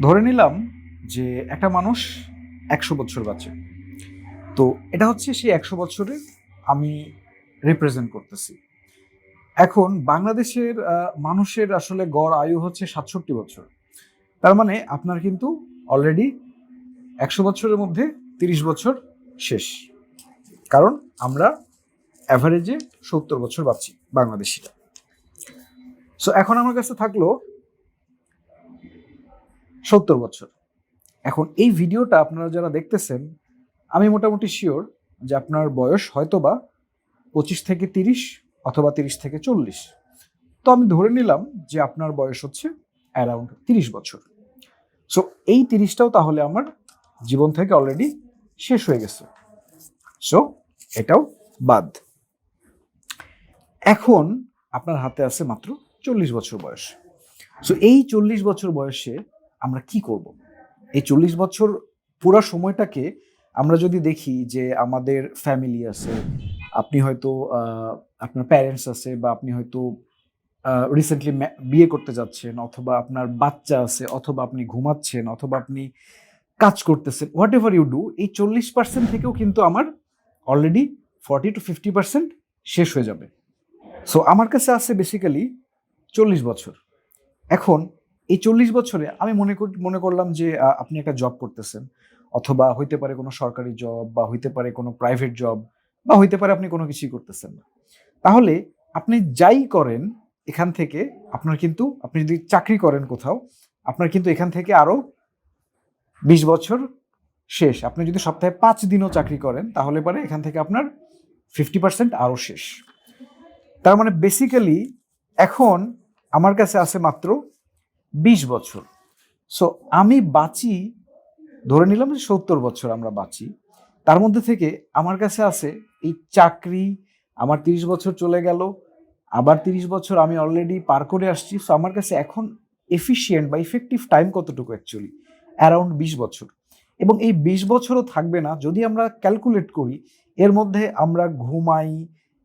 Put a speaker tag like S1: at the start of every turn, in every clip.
S1: ধরে নিলাম যে একটা মানুষ ১০০ বছর বাঁচে। তো এটা হচ্ছে সেই ১০০ বছরের আমি রিপ্রেজেন্ট করতেছি। এখন বাংলাদেশের মানুষের আসলে গড় আয়ু হচ্ছে ৬৭ বছর। তার মানে আপনার কিন্তু অলরেডি ১০০ বছরের মধ্যে ৩০ বছর শেষ। কারণ আমরা অ্যাভারেজে ৭০ বছর বাঁচি বাংলাদেশিরা। সো এখন আমার কাছে থাকলো ৭০ বছর। এখন এই ভিডিওটা আপনারা যারা দেখতেছেন, আমি মোটামুটি শিওর যে আপনার বয়স হয়তোবা ২৫ থেকে ৩০ অথবা ৩০ থেকে ৪০। তো আমি ধরে নিলাম যে আপনার বয়স হচ্ছে অ্যারাউন্ড ৩০ বছর। সো এই ৩০টাও তাহলে আমার জীবন থেকে অলরেডি শেষ হয়ে গেছে। সো এটাও বাদ। এখন আপনার হাতে আছে মাত্র ৪০ বছর বয়স। সো এই ৪০ বছর বয়সে আমরা কি করব? এই ৪০ বছর পুরো সময়টাকে আমরা যদি দেখি যে আমাদের ফ্যামিলি আছে, আপনি হয়তো আপনার প্যারেন্টস আছে, বা আপনি হয়তো রিসেন্টলি বিয়ে করতে যাচ্ছেন, অথবা আপনার বাচ্চা আছে, অথবা আপনি ঘুমাচ্ছেন, অথবা আপনি কাজ করতেছেন, হোয়াট এভার ইউ ডু, এই ৪০% থেকেও কিন্তু আমার অলরেডি 40 to 50% শেষ হয়ে যাবে। সো আমার কাছে আছে বেসিক্যালি ৪০ বছর। এখন এই ৪০ বছরে আমি মনে করলাম যে আপনি একটা জব করতেছেন, অথবা হইতে পারে কোনো সরকারি জব, বা হইতে পারে কোনো প্রাইভেট জব, বা হইতে পারে আপনি কোনো কিছুই করতেছেন না। তাহলে আপনি যাই করেন এখান থেকে আপনার কিন্তু, আপনি যদি চাকরি করেন কোথাও, আপনার কিন্তু এখান থেকে আরো ২০ বছর শেষ। আপনি যদি সপ্তাহে ৫ দিনও চাকরি করেন তাহলে পরে এখান থেকে আপনার 50% আরো শেষ। তার মানে বেসিক্যালি এখন আমার কাছে আছে মাত্র ২০ বছর। সো আমি বাঁচি, ধরে নিলাম যে ৭০ বছর আমরা বাঁচি, তার মধ্যে থেকে আমার কাছে আছে এই চাকরি, আমার ৩০ বছর চলে গেল, আবার ৩০ বছর আমি অলরেডি পার করে আসছি। সো আমার কাছে এখন এফিশিয়েন্ট বা ইফেক্টিভ টাইম কতটুকু অ্যাকচুয়ালি? অ্যারাউন্ড ২০ বছর। এবং এই ২০ বছরও থাকবে না যদি আমরা ক্যালকুলেট করি এর মধ্যে আমরা ঘুমাই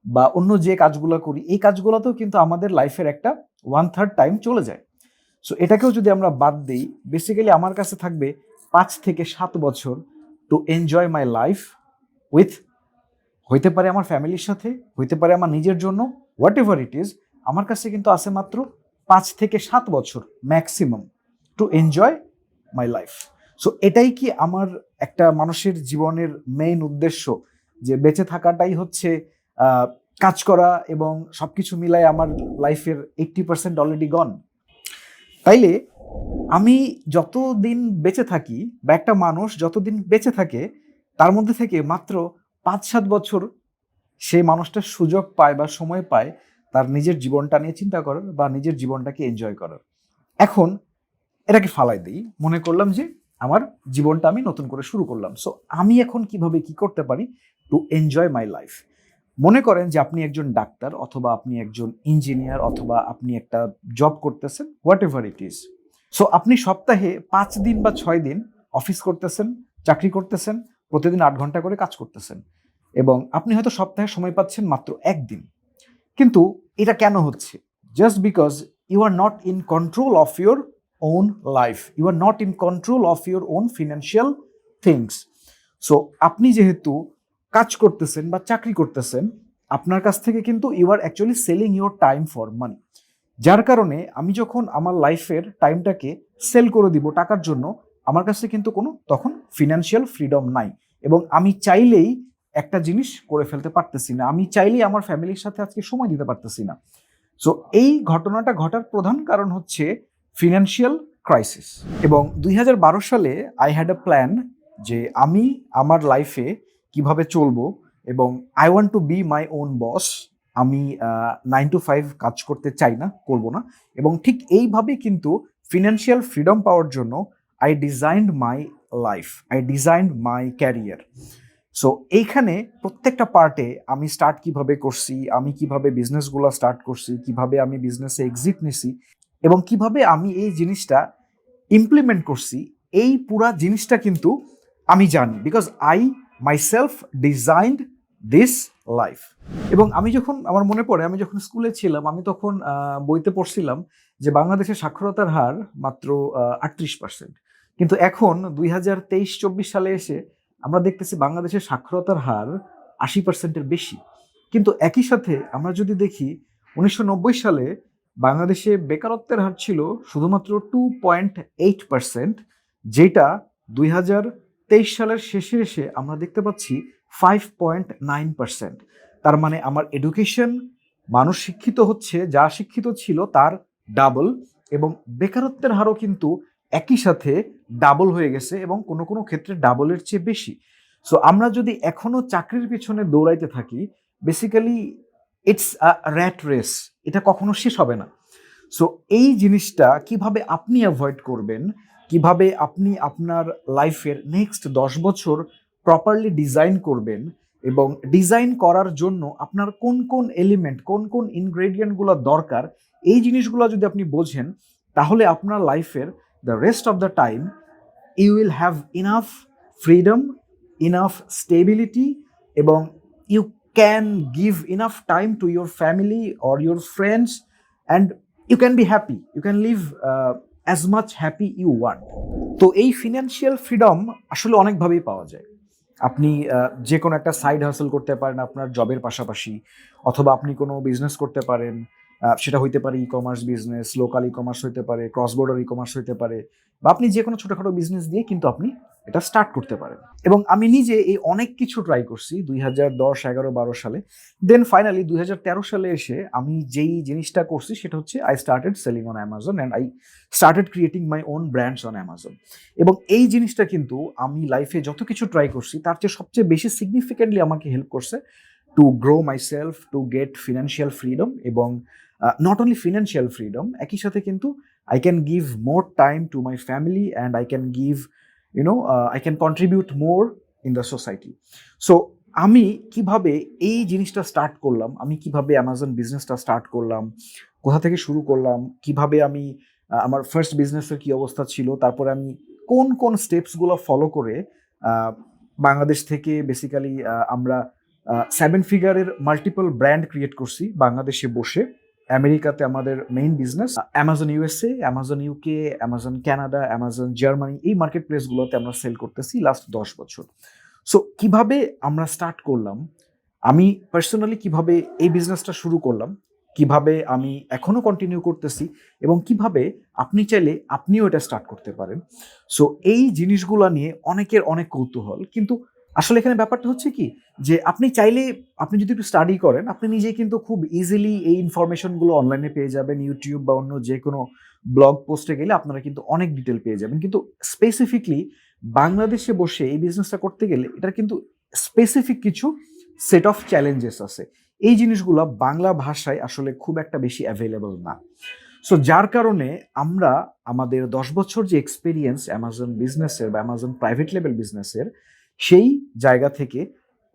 S1: বা অন্য যে কাজগুলো করি, এই কাজগুলোতেও কিন্তু আমাদের লাইফের একটা 1/3 টাইম চলে যায়। সো এটাকেও যদি আমরা বাদ দিই, বেসিক্যালি আমার কাছে থাকবে ৫ থেকে ৭ বছর to enjoy my life with, হইতে পারে আমার ফ্যামিলির সাথে, হইতে পারে আমার নিজের জন্য, হোয়াট এভার ইট ইজ। আমার কাছে কিন্তু আছে মাত্র ৫ থেকে ৭ বছর maximum to enjoy my life. So এটাই কি আমার একটা মানুষের জীবনের মেইন উদ্দেশ্য, যে বেঁচে থাকাটাই হচ্ছে কাজ করা এবং সবকিছু মিলাই আমার লাইফের 80% অলরেডি গন? তাইলে আমি যতদিন বেঁচে থাকি, বা একটা মানুষ যতদিন বেঁচে থাকে, তার মধ্যে থেকে মাত্র ৫-৭ বছর সেই মানুষটা সুযোগ পায় বা সময় পায় তার নিজের জীবনটা নিয়ে চিন্তা করার, বা নিজের জীবনটাকে এনজয় করার। এখন এটাকে ফালাই দিই, মনে করলাম যে আমার জীবনটা আমি নতুন করে শুরু করলাম। সো আমি এখন কিভাবে কি করতে পারি টু এনজয় মাই লাইফ? মনে করেন যে আপনি একজন ডাক্তার, অথবা আপনি একজন ইঞ্জিনিয়ার, অথবা আপনি একটা জব করতেছেন, what ever it is. So আপনি সপ্তাহে ৫ দিন বা ৬ দিন অফিস করতেছেন, চাকরি করতেছেন, প্রতিদিন ৮ ঘন্টা করে কাজ করতেছেন, এবং আপনি হয়তো সপ্তাহে সময় পাচ্ছেন মাত্র ১ দিন। কিন্তু এটা কেন হচ্ছে? Just because you are not in control of your own life, you are not in control of your own financial things. So আপনি যেহেতু কাজ করতেছেন বা চাকরি করতেছেন, আপনার কাছ থেকে কিন্তু you are actually selling your time for money. যার কারণে আমি যখন আমার লাইফের টাইমটাকে সেল করে দিব টাকার জন্য, আমার কাছে কিন্তু কোনো তখন ফিনান্সিয়াল ফ্রিডম নাই, এবং আমি চাইলেই একটা জিনিস করে ফেলতে পারতেছি না, আমি চাইলেই আমার ফ্যামিলির সাথে আজকে সময় দিতে পারতেছি না। সো এই ঘটনাটা ঘটার প্রধান কারণ হচ্ছে ফিনান্সিয়াল ক্রাইসিস। এবং ২০১২ সালে আই হ্যাড আ প্ল্যান যে আমি আমার লাইফে কিভাবে চলবো, এবং I want to B my own বস। আমি 9 to 5 কাজ করতে চাই না, করব না। এবং ঠিক এইভাবে কিন্তু ফিনান্সিয়াল ফ্রিডম পাওয়ার জন্য I designed my life, I designed my career. So এইখানে প্রত্যেকটা পার্টে আমি স্টার্ট কিভাবে করছি, আমি কিভাবে বিজনেসগুলো স্টার্ট করছি, কিভাবে আমি বিজনেসে এক্সিট নিছি, এবং কিভাবে আমি এই জিনিসটা ইমপ্লিমেন্ট করছি, এই পুরা জিনিসটা কিন্তু আমি জানি, because I myself designed this life. এবং আমি যখন, আমার মনে পড়ে আমি যখন স্কুলে ছিলাম, আমি তখন বইতে পড়ছিলাম যে বাংলাদেশের সাক্ষরতার হার মাত্র 38%, কিন্তু এখন 2023-24 সালে এসে আমরা দেখতেছি বাংলাদেশের সাক্ষরতার হার 80%-এর বেশি। কিন্তু একই সাথে আমরা যদি দেখি 1990 সালে বাংলাদেশে বেকারত্বের হার ছিল শুধুমাত্র 2.8%, যেটা 2023 সালের শেষে এসে আমরা দেখতে পাচ্ছি 5.9%। তার মানে আমার এডুকেশন, মানুষ শিক্ষিত হচ্ছে, যা শিক্ষিত ছিল তার ডাবল, এবং বেকারত্বের হারও কিন্তু একই সাথে ডাবল হয়ে গেছে এবং কোনো কোনো ক্ষেত্রে ডাবলের চেয়ে বেশি। সো আমরা যদি এখনো চাকরির পিছনে দৌড়াইতে থাকি, basically it's a rat race, এটা কখনো শেষ হবে না। সো এই জিনিসটা কিভাবে আপনি অ্যাভয়েড করবেন, কিভাবে আপনি আপনার লাইফের নেক্সট 10 বছর প্রপারলি ডিজাইন করবেন, এবং ডিজাইন করার জন্য আপনার কোন কোন এলিমেন্ট, কোন কোন ইনগ্রেডিয়েন্টগুলো দরকার, এই জিনিসগুলো যদি আপনি বোঝেন, তাহলে আপনার লাইফের the rest of the time you will have enough freedom, enough stability, এবং you can give enough time to your family or your friends, and you can be happy, you can live as much happy you want. তো এই financial freedom আসলে অনেকভাবেই পাওয়া যায়। আপনি যে কোনো একটা সাইড হাসল করতে পারেন আপনার জবের পাশাপাশি, অথবা আপনি কোনো বিজনেস করতে পারেন, সেটা হইতে পারে e commerce business, local e commerce হইতে পারে, ক্রস বর্ডার ই কমার্স হইতে পারে, বা আপনি যে কোনো ছোটোখাটো বিজনেস দিয়ে কিন্তু আপনি এটা স্টার্ট করতে পারেন। এবং আমি নিজে এই অনেক কিছু ট্রাই করছি 2010, 11, 12 সালে। দেন ফাইনালি 2013 সালে এসে আমি যেই জিনিসটা করছি সেটা হচ্ছে I started selling on Amazon and I started creating my own brands on Amazon. এবং এই জিনিসটা কিন্তু আমি লাইফে যত কিছু ট্রাই করছি তার চেয়ে সবচেয়ে বেশি সিগনিফিকেন্টলি আমাকে হেল্প করছে to grow my self, to get financial freedom, এবং নট অনলি ফিনান্সিয়াল ফ্রিডম, একই সাথে কিন্তু I can give more time to my family and I can give, I can contribute more in the society. So আমি কিভাবে এই জিনিসটা start করলাম, আমি কিভাবে অ্যামাজন বিজনেসটা স্টার্ট করলাম, কোথা থেকে শুরু করলাম, কিভাবে আমি আমার ফার্স্ট বিজনেসের কি অবস্থা ছিল, তারপরে আমি কোন কোন স্টেপসগুলো ফলো করে বাংলাদেশ থেকে বেসিক্যালি আমরা 7 ফিগারের মাল্টিপল ব্র্যান্ড ক্রিয়েট করছি বাংলাদেশে বসে। আমেরিকাতে আমাদের main business, Amazon USA, Amazon UK, Amazon Canada, Amazon Germany, এই মার্কেট প্লেসগুলোতে আমরা সেল করতেছি লাস্ট 10 বছর। সো কিভাবে আমরা স্টার্ট করলাম, আমি পার্সোনালি কিভাবে এই বিজনেসটা শুরু করলাম, কিভাবে আমি এখনো কন্টিনিউ করতেছি, এবং কিভাবে আপনি চাইলে আপনিও এটা স্টার্ট করতে পারেন। সো এই জিনিসগুলো নিয়ে অনেকের অনেক কৌতূহল, কিন্তু আসলে এখানে ব্যাপারটা হচ্ছে কি, যে আপনি চাইলে, আপনি যদি একটু স্টাডি করেন, আপনি নিজেই কিন্তু খুব ইজিলি এই ইনফরমেশনগুলো অনলাইনে পেয়ে যাবেন। ইউটিউব বা অন্য যে কোনো ব্লগ পোস্টে গেলে আপনারা কিন্তু অনেক ডিটেল পেয়ে যাবেন। কিন্তু স্পেসিফিকলি বাংলাদেশে বসে এই বিজনেসটা করতে গেলে এটার কিন্তু স্পেসিফিক কিছু সেট অফ চ্যালেঞ্জেস আছে। এই জিনিসগুলো বাংলা ভাষায় আসলে খুব একটা বেশি অ্যাভেলেবল না। সো যার কারণে আমরা আমাদের 10 বছর যে এক্সপিরিয়েন্স অ্যামাজন বিজনেসের বা অ্যামাজন প্রাইভেট লেভেল বিজনেসের, সেই জায়গা থেকে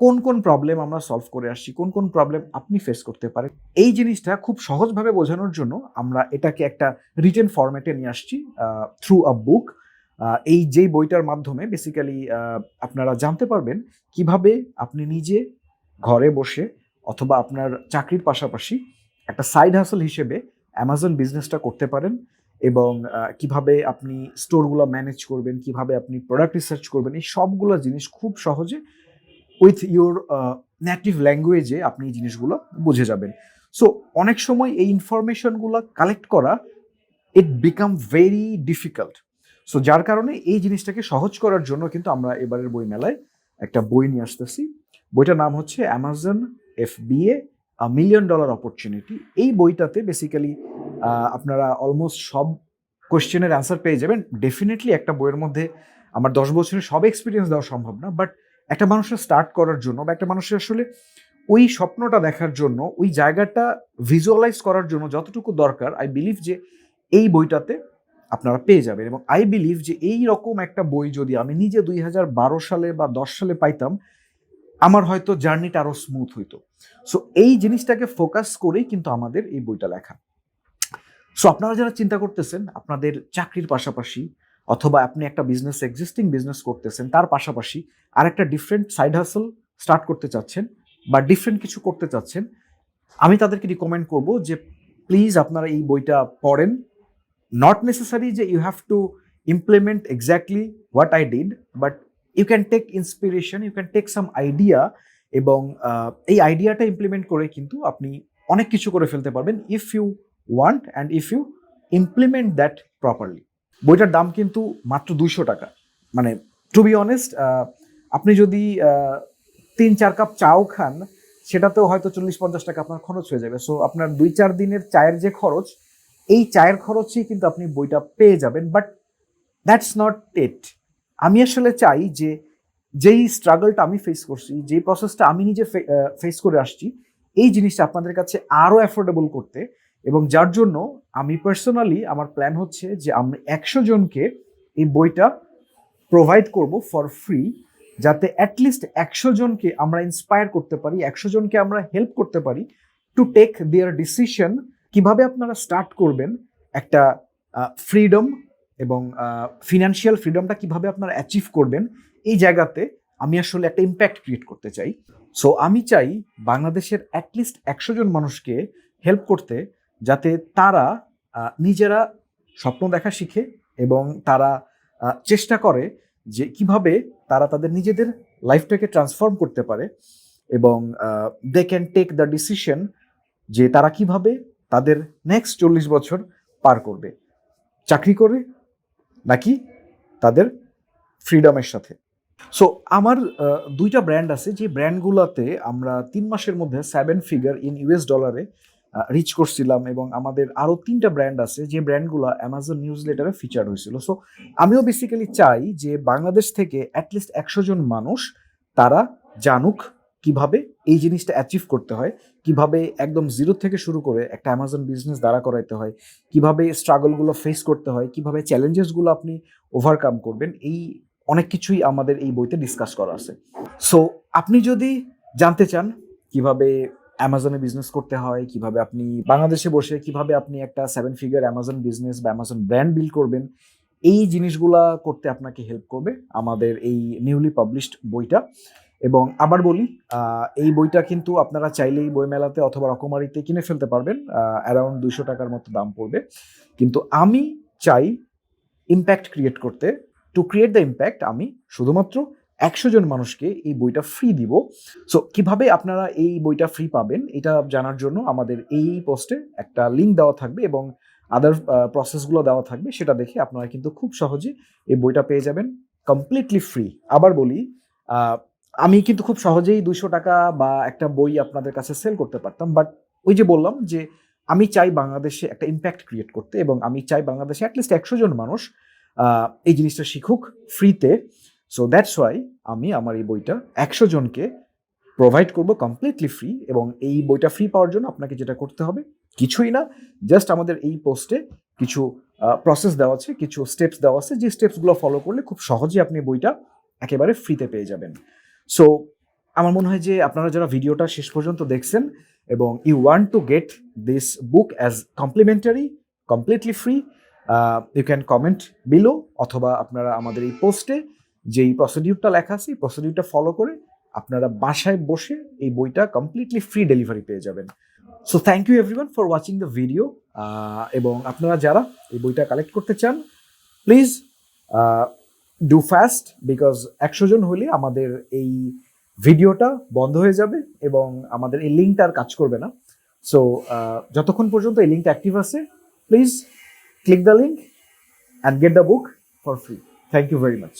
S1: কোন কোন প্রবলেম আমরা সলভ করে আসছি, কোন কোন প্রবলেম আপনি ফেস করতে পারেন, এই জিনিসটা খুব সহজভাবে বোঝানোর জন্য আমরা এটাকে একটা রিটেন ফরম্যাটে নিয়ে আসছি থ্রু আ বুক। এই যেই বইটার মাধ্যমে বেসিক্যালি আপনারা জানতে পারবেন কিভাবে আপনি নিজে ঘরে বসে অথবা আপনার চাকরির পাশাপাশি একটা সাইড হাসল হিসেবে অ্যামাজন বিজনেসটা করতে পারেন, এবং কিভাবে আপনি স্টোরগুলো ম্যানেজ করবেন, কিভাবে আপনি প্রোডাক্ট রিসার্চ করবেন, এই সবগুলো জিনিস খুব সহজে উইথ ইউর নেটিভ ল্যাঙ্গুয়েজে আপনি এই জিনিসগুলো বুঝে যাবেন। সো অনেক সময় এই ইনফরমেশনগুলো কালেক্ট করা ইট বিকাম ভেরি ডিফিকাল্ট। সো যার কারণে এই জিনিসটাকে সহজ করার জন্য কিন্তু আমরা এবারের বই মেলায় একটা বই নিয়ে আসতেছি। বইটার নাম হচ্ছে অ্যামাজন FBA $1 million অপরচুনিটি। এই বইটাতে বেসিক্যালি আপনারা অলমোস্ট সব কোয়েশ্চেনের অ্যান্সার পেয়ে যাবেন। ডেফিনেটলি একটা বইয়ের মধ্যে আমার 10 বছরের সব এক্সপিরিয়েন্স দেওয়া সম্ভব না, বাট একটা মানুষের স্টার্ট করার জন্য বা একটা মানুষের আসলে ওই স্বপ্নটা দেখার জন্য, ওই জায়গাটা ভিজুয়ালাইজ করার জন্য যতটুকু দরকার, আই বিলিভ যে এই বইটাতে আপনারা পেয়ে যাবেন। এবং আই বিলিভ যে এই রকম একটা বই যদি আমি নিজে 2012 সালে বা 10 সালে পাইতাম, আমার হয়তো জার্নিটা আরো স্মুথ হইতো। সো এই জিনিসটাকে ফোকাস করেই কিন্তু আমাদের এই বইটা লেখা। সো আপনারা যারা চিন্তা করতেছেন আপনাদের চাকরির পাশাপাশি, অথবা আপনি একটা বিজনেস, এক্সিস্টিং বিজনেস করতেছেন, তার পাশাপাশি আরেকটা ডিফারেন্ট সাইড হাসল স্টার্ট করতে চাচ্ছেন বা ডিফারেন্ট কিছু করতে চাচ্ছেন, আমি তাদেরকে রিকমেন্ড করব যে প্লিজ আপনারা এই বইটা পড়েন, নট নেসেসারি যে you have to implement exactly what I did, but you can take inspiration, you can take some idea, এবং এই আইডিয়াটা ইমপ্লিমেন্ট করে কিন্তু আপনি অনেক কিছু করে ফেলতে পারবেন if you want and if you implement that properly. বইটার দাম কিন্তু মাত্র 200 টাকা। মানে টু বি অনেস্ট, আপনি যদি 3-4 কাপ চাও খান, সেটাতেও হয়তো 40-50 টাকা আপনার খরচ হয়ে যাবে। সো আপনার 2-4 দিনের চায়ের যে খরচ, এই চায়ের খরচই কিন্তু আপনি বইটা পেয়ে যাবেন। বাট দ্যাটস নট ইট। আমি আসলে চাই যে যেই স্ট্রাগলটা আমি ফেস করছি, যেই প্রসেসটা আমি নিজে ফেস করে আসছি, এই জিনিসটা আপনাদের কাছে আরও অ্যাফোর্ডেবল করতে, এবং যার জন্য আমি পার্সোনালি আমার প্ল্যান হচ্ছে যে আমি 100 জনকে এই বইটা প্রোভাইড করব ফর ফ্রি, যাতে অ্যাটলিস্ট 100 জনকে আমরা ইন্সপায়ার করতে পারি, 100 জনকে আমরা হেল্প করতে পারি টু টেক দেয়ার ডিসিশন কিভাবে আপনারা স্টার্ট করবেন একটা ফ্রিডম, এবং ফিনান্সিয়াল ফ্রিডমটা কিভাবে আপনারা অ্যাচিভ করবেন। এই জায়গাতে আমি আসলে একটা ইম্প্যাক্ট ক্রিয়েট করতে চাই। সো আমি চাই বাংলাদেশের অ্যাটলিস্ট 100 জন মানুষকে হেল্প করতে, যাতে তারা নিজেরা স্বপ্ন দেখা শিখে এবং তারা চেষ্টা করে যে কিভাবে তারা তাদের নিজেদের লাইফটাকে ট্রান্সফর্ম করতে পারে, এবং they can take the decision যে তারা কিভাবে তাদের নেক্সট 40 বছর পার করবে, চাকরি করে নাকি তাদের ফ্রিডমের সাথে। সো আমার 2টা ব্র্যান্ড আছে, যে ব্র্যান্ডগুলোতে আমরা 3 মাসের মধ্যে 7 ফিগার ইন ইউএস ডলারে রিচ করছিলাম, এবং আমাদের আরও 3টা ব্র্যান্ড আছে যে ব্র্যান্ডগুলো অ্যামাজন নিউজ লেটারে ফিচার হয়েছিল। সো আমিও বেসিক্যালি চাই যে বাংলাদেশ থেকে অ্যাটলিস্ট 100 জন মানুষ তারা জানুক কিভাবে এই জিনিসটা অ্যাচিভ করতে হয়, কিভাবে একদম জিরো থেকে শুরু করে একটা অ্যামাজন বিজনেস দাঁড়া করাইতে হয়, কিভাবে স্ট্রাগলগুলো ফেস করতে হয়, কিভাবে চ্যালেঞ্জেসগুলো আপনি ওভারকাম করবেন। এই অনেক কিছুই আমাদের এই বইতে ডিসকাস করা আছে। সো আপনি যদি জানতে চান কিভাবে অ্যামাজনে বিজনেস করতে হয়, কিভাবে আপনি বাংলাদেশে বসে কিভাবে আপনি একটা 7 ফিগার অ্যামাজন বিজনেস বা অ্যামাজন ব্র্যান্ড বিল্ড করবেন, এই জিনিসগুলা করতে আপনাকে হেল্প করবে আমাদের এই নিউলি পাবলিশড বইটা। এবং আবার বলি, এই বইটা কিন্তু আপনারা চাইলেই বইমেলাতে অথবা রকমারিতে কিনে ফেলতে পারবেন, অ্যারাউন্ড 200 টাকার মতো দাম পড়বে। কিন্তু আমি চাই ইম্প্যাক্ট ক্রিয়েট করতে। টু ক্রিয়েট দ্য ইম্প্যাক্ট আমি শুধুমাত্র 100 জন মানুষকে এই বইটা ফ্রি দিব। সো কিভাবে আপনারা এই বইটা ফ্রি পাবেন এটা জানার জন্য আমাদের এই পোস্টে একটা লিঙ্ক দেওয়া থাকবে, এবং আদার প্রসেসগুলো দেওয়া থাকবে, সেটা দেখে আপনারা কিন্তু খুব সহজে এই বইটা পেয়ে যাবেন কমপ্লিটলি ফ্রি। আবার বলি, আমি কিন্তু খুব সহজেই 200 টাকা বা একটা বই আপনাদের কাছে সেল করতে পারতাম, বাট ওই যে বললাম যে আমি চাই বাংলাদেশে একটা ইম্প্যাক্ট ক্রিয়েট করতে, এবং আমি চাই বাংলাদেশে অ্যাটলিস্ট 100 জন মানুষ এই জিনিসটা শিখুক ফ্রিতে। সো দ্যাটস ওয়াই আমি আমার এই বইটা 100 জনকে প্রোভাইড করব কমপ্লিটলি ফ্রি। এবং এই বইটা ফ্রি পাওয়ার জন্য আপনাকে যেটা করতে হবে কিছুই না, জাস্ট আমাদের এই পোস্টে কিছু প্রসেস দেওয়া আছে, কিছু স্টেপস দেওয়া আছে, যে স্টেপসগুলো ফলো করলে খুব সহজেই আপনি বইটা একেবারে ফ্রিতে পেয়ে যাবেন। সো আমার মনে হয় যে আপনারা যারা ভিডিওটা শেষ পর্যন্ত দেখছেন এবং you want to get this book as complimentary, completely free, you can comment below, অথবা আপনারা আমাদের এই পোস্টে যেই প্রসিডিউরটা লেখা আছে এই প্রসিডিউরটা ফলো করে আপনারা বাসায় বসে এই বইটা কমপ্লিটলি ফ্রি ডেলিভারি পেয়ে যাবেন। So thank you everyone for watching the video. এবং আপনারা যারা এই বইটা কালেক্ট করতে চান, প্লিজ ডু ফাস্ট, বিকজ 100 জন হলে আমাদের এই ভিডিওটা বন্ধ হয়ে যাবে এবং আমাদের এই লিঙ্কটা আর কাজ করবে না। সো যতক্ষণ পর্যন্ত এই লিঙ্কটা অ্যাক্টিভ আছে, please click the link and get the book for free. Thank you very much.